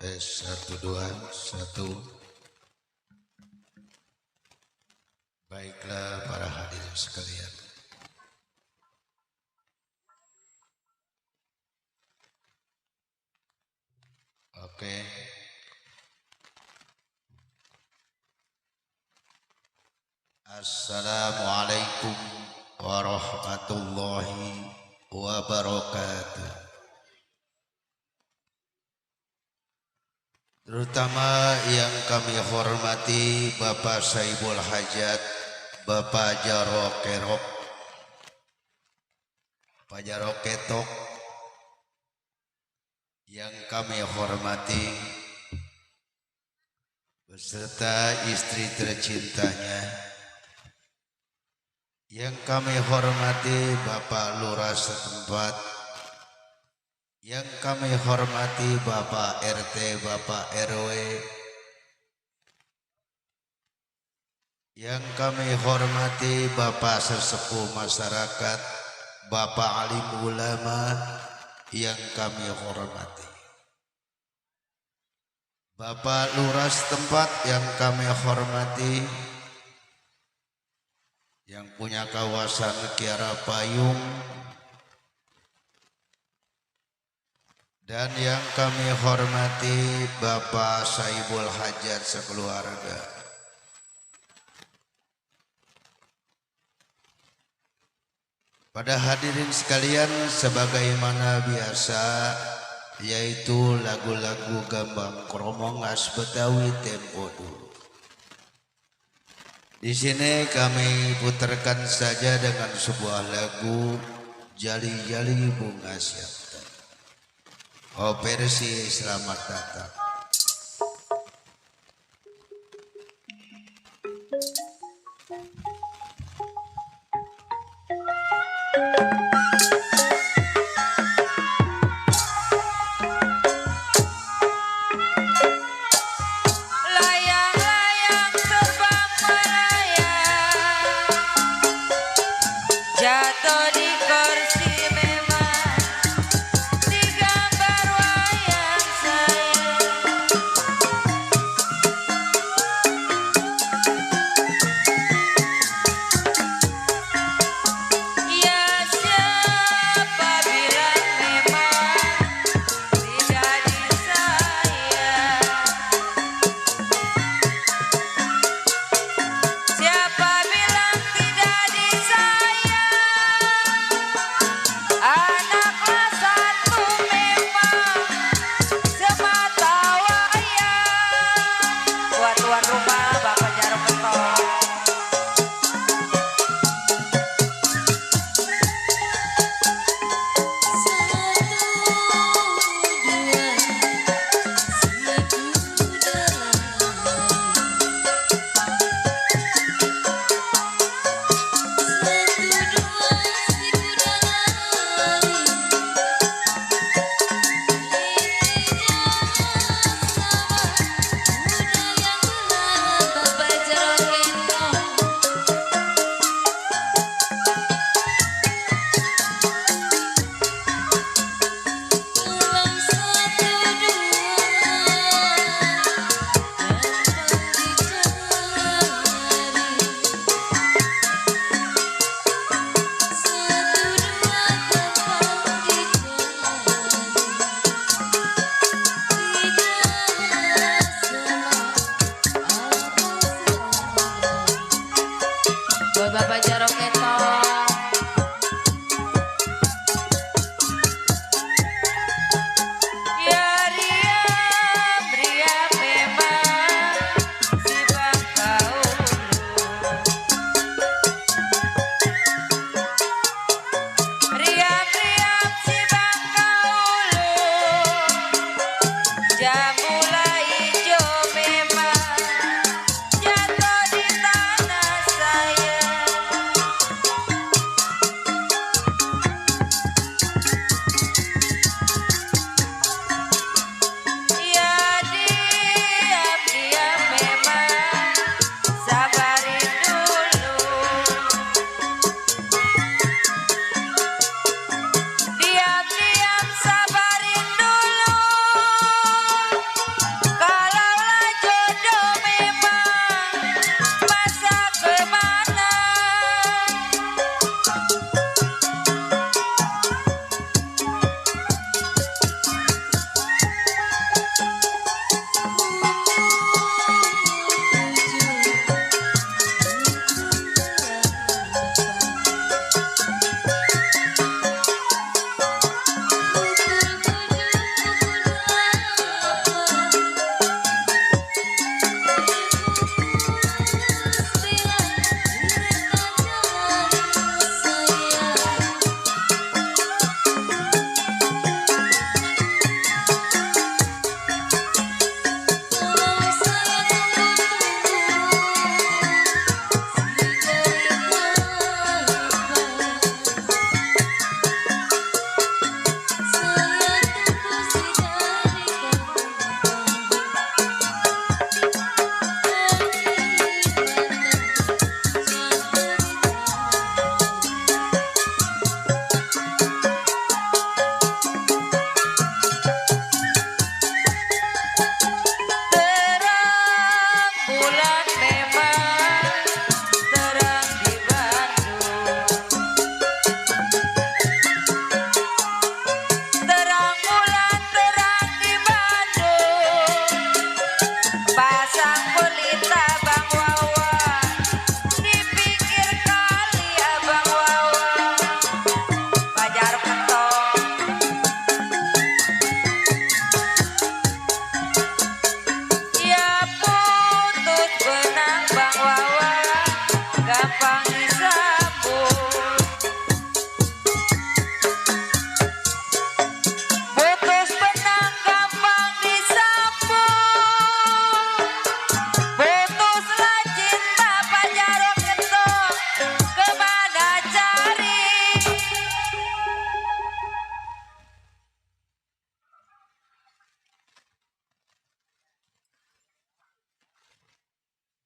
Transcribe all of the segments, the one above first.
Tes 1 2 1. Baiklah para hadirin sekalian. Oke. Assalamualaikum warahmatullahi wabarakatuh. Terutama yang kami hormati Bapak Saibul Hajat, Bapak Jarokerok, Pak Jaroketok, yang kami hormati beserta istri tercintanya, yang kami hormati Bapak Lurah setempat, yang kami hormati Bapak RT, Bapak RW, yang kami hormati Bapak sesepuh masyarakat, Bapak alim ulama, yang kami hormati Bapak Lurah setempat, yang kami hormati, yang punya kawasan Kiara Payung, dan yang kami hormati Bapak Saibul Hajat sekeluarga. Pada hadirin sekalian, sebagaimana biasa, yaitu lagu-lagu Gambang Kromong As Betawi tempo dulu. Di sini kami putarkan saja dengan sebuah lagu Jali-Jali Bunga Siap. Versi Selamat Datang. Layang-layang terbang melayang, jatuh di kursi memang, di gambar wayang sayang. Ya siapa bilang memang tidak disayang? Siapa bilang tidak disayang?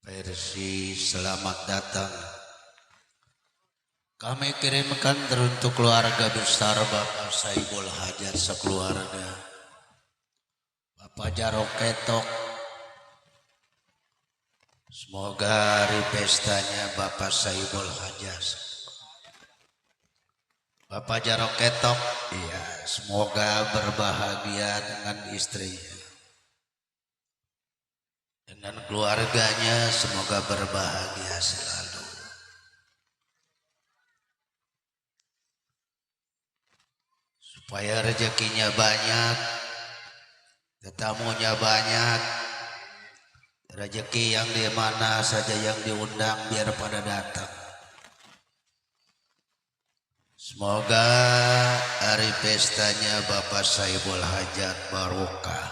versi selamat datang. Kami kirimkan teruntuk keluarga besar Bapak Saibul Hajat sekeluarga, Bapak Jarok Ketok. Semoga hari pestanya Bapak Saibul Hajat, Bapak Jarok Ketok, iya, semoga berbahagia dengan istrinya, dengan keluarganya, semoga berbahagia selalu. Supaya rezekinya banyak, tetamunya banyak, rezeki yang di mana saja yang diundang biar pada datang. Semoga hari pestanya Bapak Saibul Hajat barokah.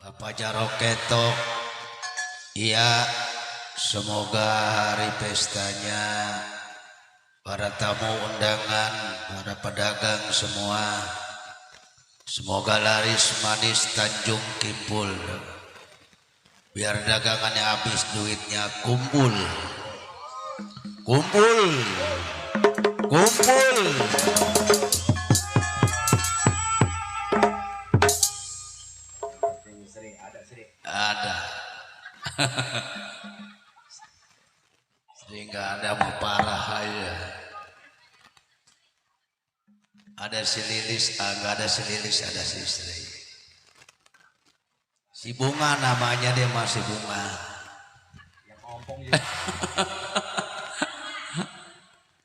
Bapak Jarok Ketok, iya, semoga hari pestanya para tamu undangan, para pedagang semua, semoga laris manis Tanjung Kimpul. Biar dagangannya habis, duitnya kumpul. Kumpul. Kumpul. Ada. Sehingga ada mau parah aja. Ada si Lilis, enggak ada si Lilis, ada si istri. Si Bunga namanya, dia masih Bunga. Yang ompong juga.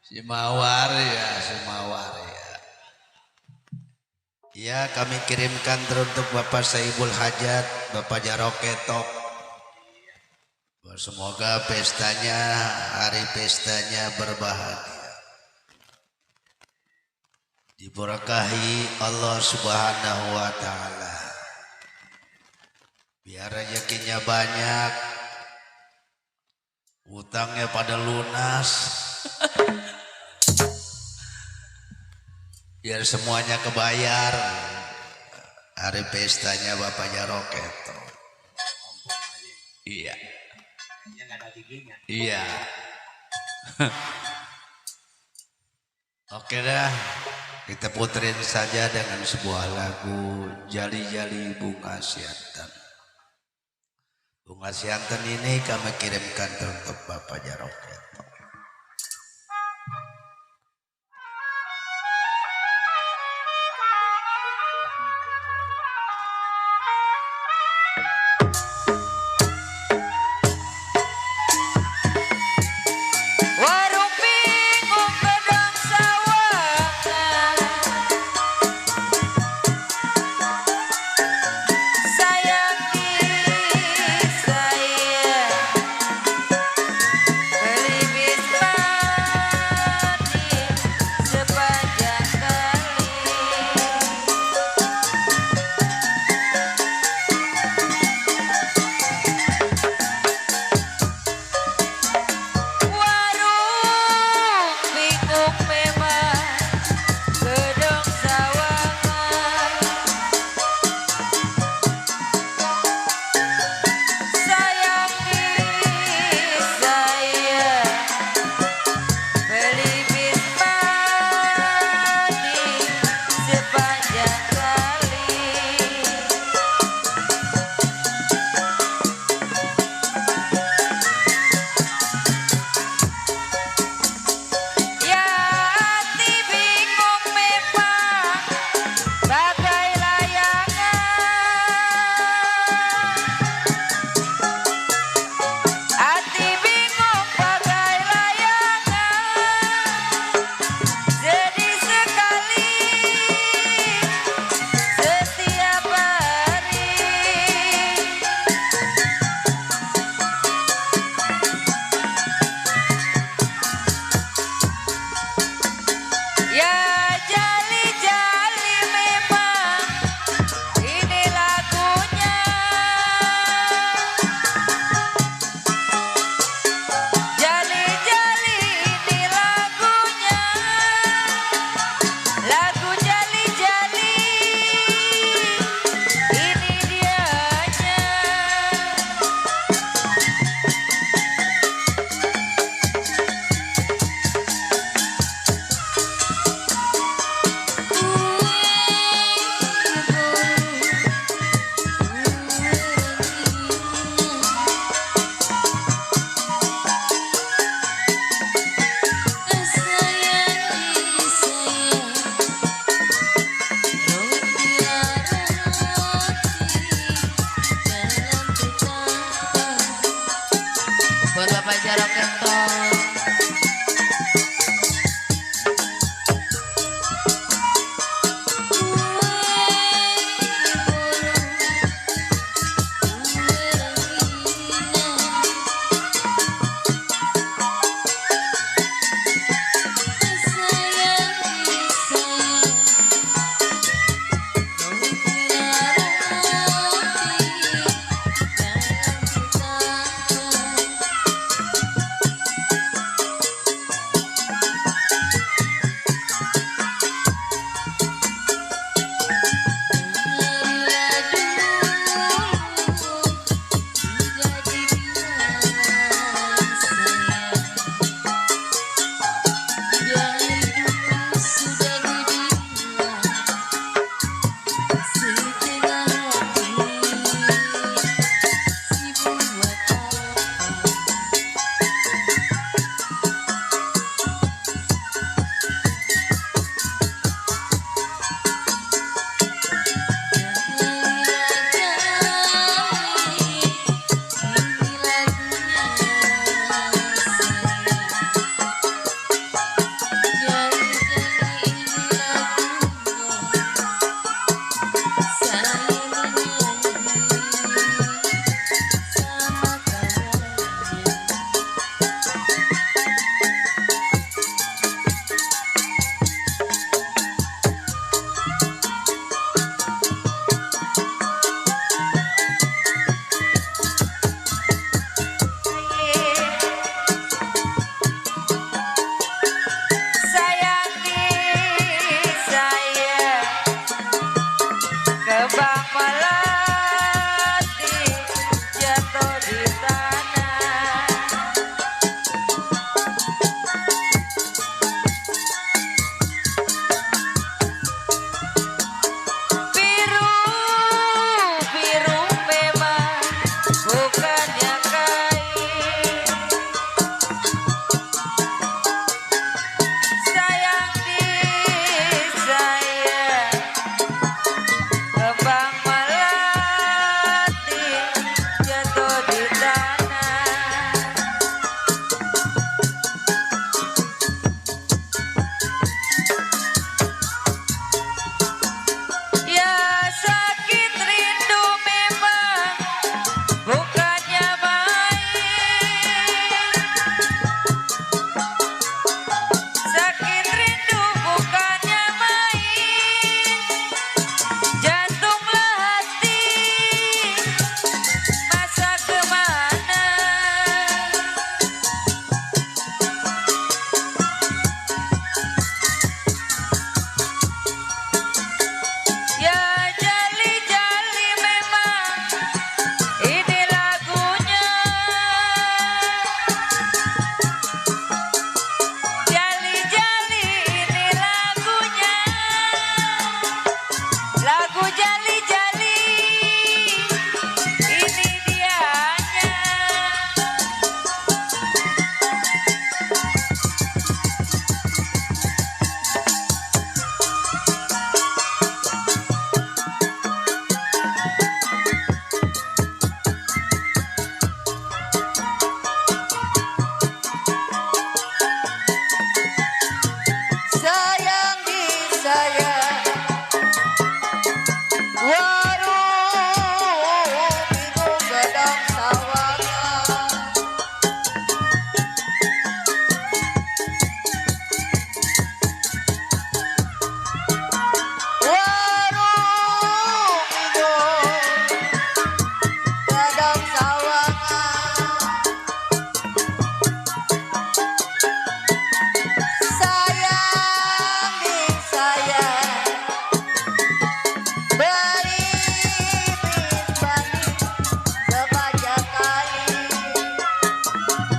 Si Mawar ya, si Mawar ya. Ya, kami kirimkan teruntuk Bapak Saibul Hajat, Bapak Jarok Ketok. Semoga pestanya, hari pestanya berbahagia. Diberkahi Allah Subhanahu wa Ta'ala. Biar rezekinya banyak, utangnya pada lunas, biar semuanya kebayar. Hari pestanya Bapak Jarok Ketok. Iya. Iya. Oke dah, kita puterin saja dengan sebuah lagu Jali-Jali Bunga Siantan. Bunga Siantan ini kami kirimkan untuk Bapak Jarok Ketok. Warung bingung gedang sawangan, sayang di saya beli Bapak Jarok Kentong.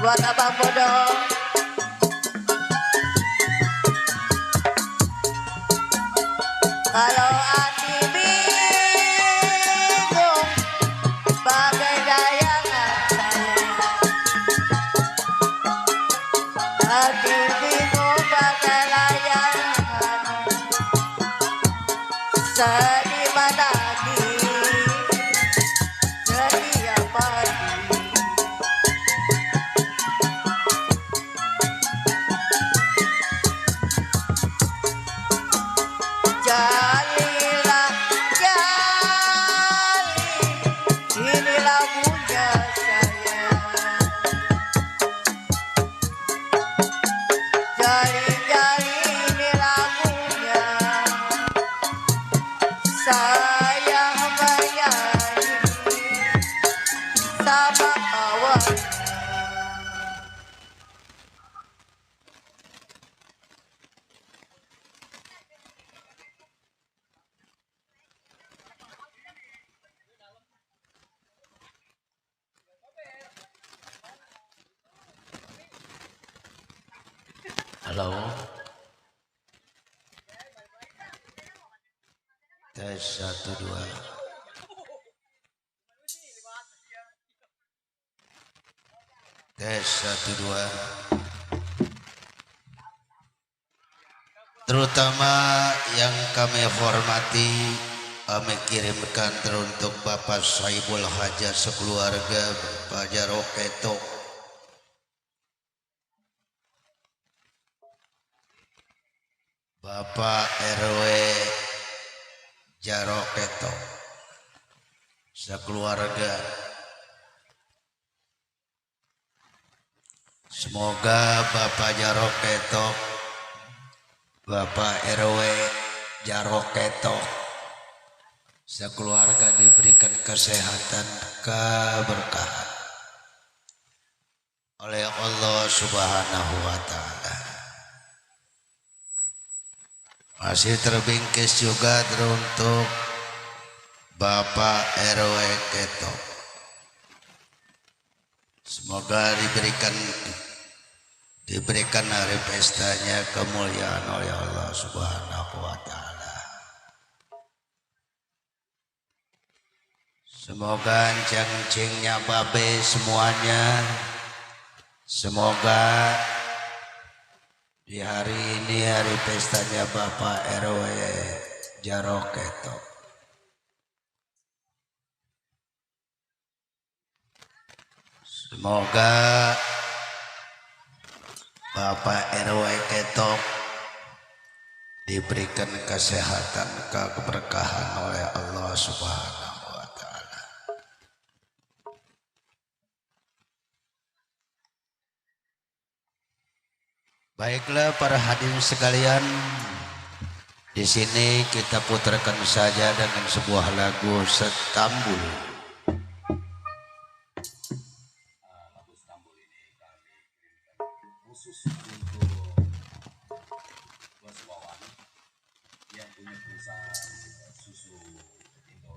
buat abang bodoh. Kalau hati bingung bagai dayangan saya, hati bingung bagai layangan, sedih mana setiap pagi. sama kawan. Halo. Tes 1 2. Tes 1 2. Terutama yang kami hormati, kami kirimkan teruntuk Bapak Saibul Hajat sekeluarga, Bapak Jarok Ketok, Bapak RW Jarok Ketok sekeluarga. Semoga Bapak Jarok Ketok, Bapak RW Jarok Ketok sekeluarga diberikan kesehatan, keberkahan oleh Allah Subhanahu wa Ta'ala. Masih terbingkis juga teruntuk Bapak RW Ketok. Semoga diberikan hari pestanya kemuliaan oleh Allah Subhanahu wa Ta'ala. Semoga cengcengnya babe semuanya, semoga di hari ini hari pestanya Bapak RW Jarok Ketok, semoga Bapak RW Ketok diberikan kesehatan, keberkahan oleh Allah Subhanahu wa Ta'ala. Baiklah para hadirin sekalian, di sini kita putarkan saja dengan sebuah lagu Setambul. Khusus untuk Bos Wawan yang punya perusahaan susu Indo.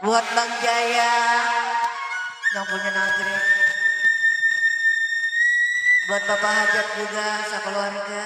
Buat Bang Jaya yang punya nagrek, buat Bapak Hajat juga sekeluarga.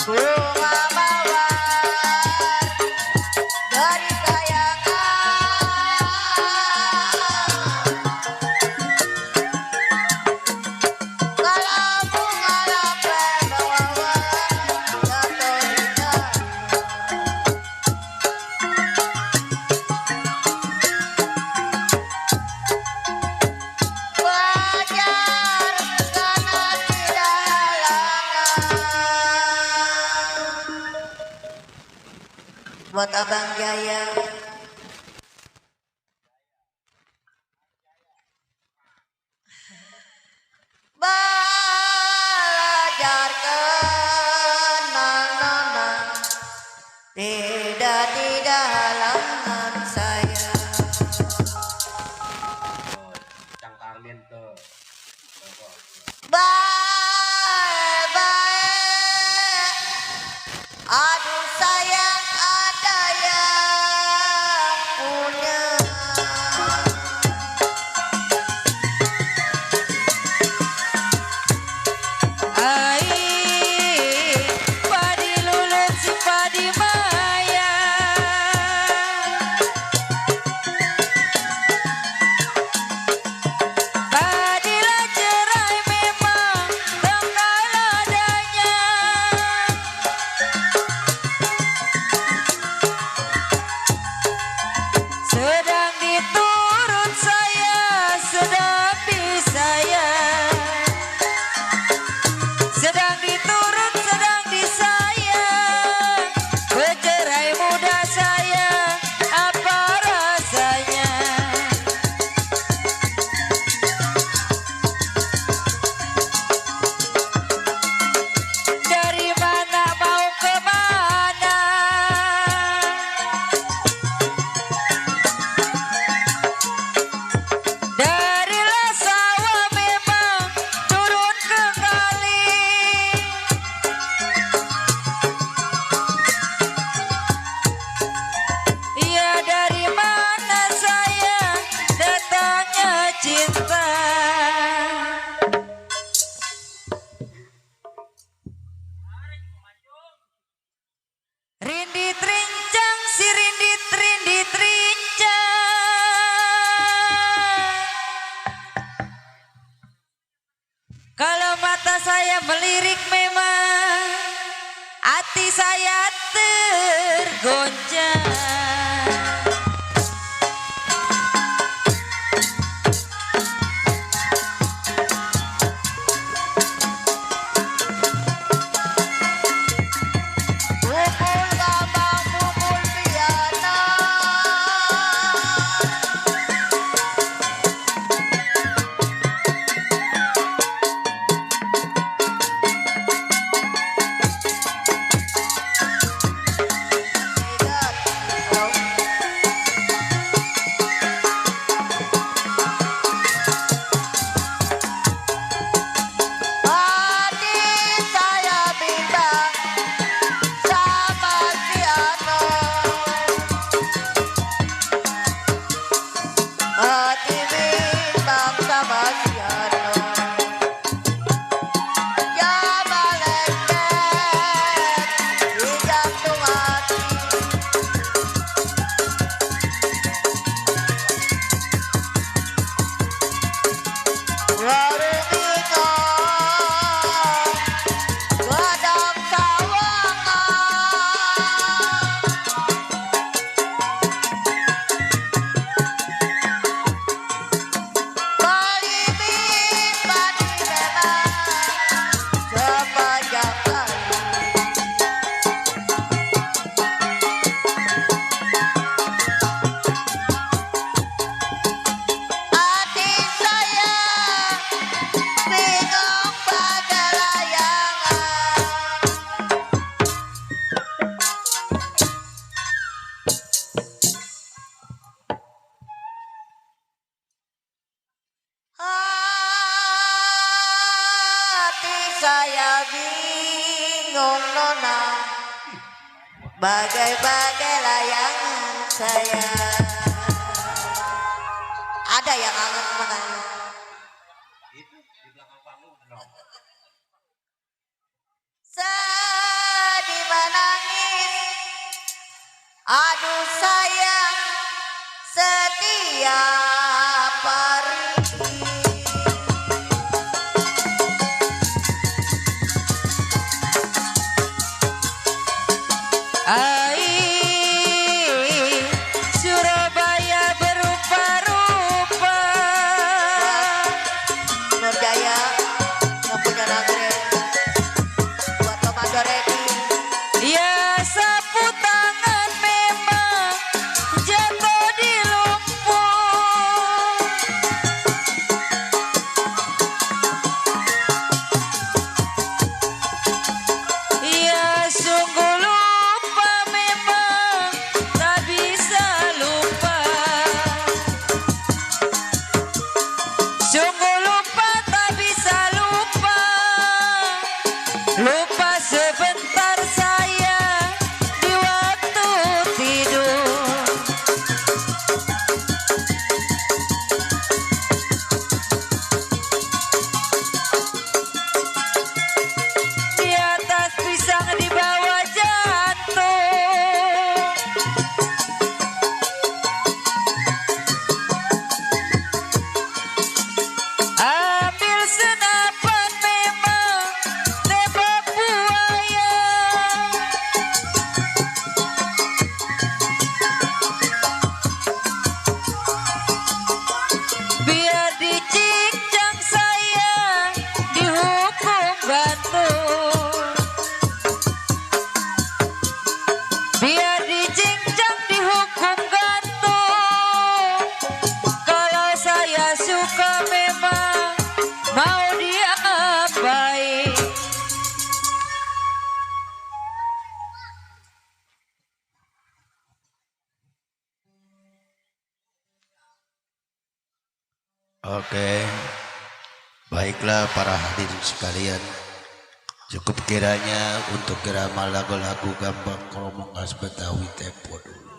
Bunga mawar dari kayangan. ada halangan saya. Cang Karmin tuh. Baik-baik, aduh sayang ada yang punya. Padi lulut si padi maya, padilah cerai memang tanggal adanya, sedang diturut saya, sedang disayang, sedang diturut, sedang disayang, bercerai muda saya, apa rasanya? Dari mana mau ke mana? Darilah sawah memang turun ke kali. Ya dari mana saya datangnya cinta? Rindit rincang si rindit rincang. Kalau mata saya melirik memang hati saya tergoncang. Pukul gambang, pukul piano. Hati saya bimbang sama piano. Hati bimbang sama piano. Ya malaikat di jantung hati. Warung bingung, gadang sawangan. Balimin padi memang sepanjang kali. Hati saya bingung bagai layangan. Hati saya bingung nona, bagai-bagai layangan saya. Ada yang anget makanya. Sedih menangis, aduh sayang setiap hari. Surabaya berupa-rupa, Nurjaya yang punya nagrek buat Komando Redi. dia sapu tangan memang jatuh di lumpur. Oke. Baiklah para hadirin sekalian. Cukup kiranya untuk irama lagu-lagu Gambang Kromong khas Betawi tempo dulu.